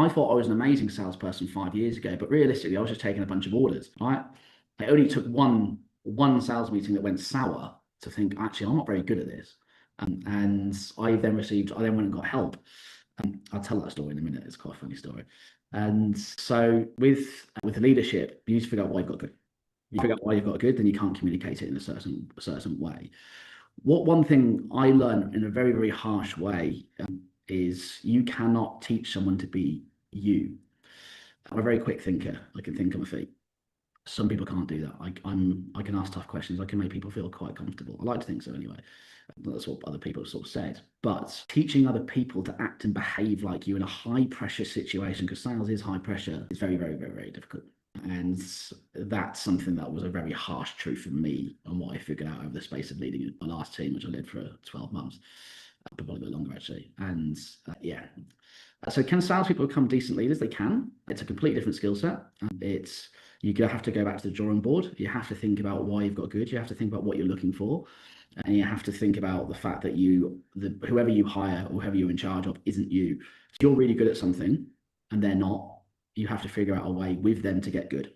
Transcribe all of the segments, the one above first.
I thought I was an amazing salesperson 5 years ago, but realistically, I was just taking a bunch of orders, right? It only took one sales meeting that went sour to think, actually, I'm not very good at this. And I then went and got help. I'll tell that story in a minute. It's quite a funny story. And so with leadership, you need to figure out why you've got good. You figure out why you've got good, then you can't communicate it in a certain way. One thing I learned in a very, very harsh way is you cannot teach someone to be you. I'm a very quick thinker. I can think on my feet. Some people can't do that. I can ask tough questions. I can make people feel quite comfortable. I like to think so anyway. That's what other people have sort of said. But teaching other people to act and behave like you in a high pressure situation, because sales is high pressure, is very, very, very, very difficult. And that's something that was a very harsh truth for me and what I figured out over the space of leading my last team, which I led for 12 months, probably a bit longer actually. And yeah. So can salespeople become decent leaders? They can. It's a completely different skill set. You have to go back to the drawing board. You have to think about why you've got good. You have to think about what you're looking for, and you have to think about the fact that whoever you hire or whoever you're in charge of isn't you. So you're really good at something, and they're not. You have to figure out a way with them to get good.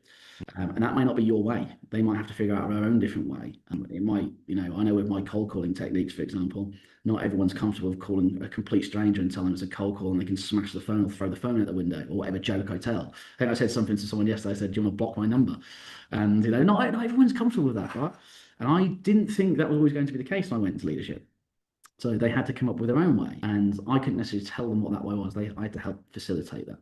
And that might not be your way. They might have to figure out their own different way. It might, I know with my cold calling techniques, for example, not everyone's comfortable with calling a complete stranger and telling them it's a cold call and they can smash the phone or throw the phone out the window or whatever joke I tell. I think I said something to someone yesterday. I said, do you want to block my number? And, not everyone's comfortable with that, right? And I didn't think that was always going to be the case when I went into leadership. So they had to come up with their own way. And I couldn't necessarily tell them what that way was. I had to help facilitate that.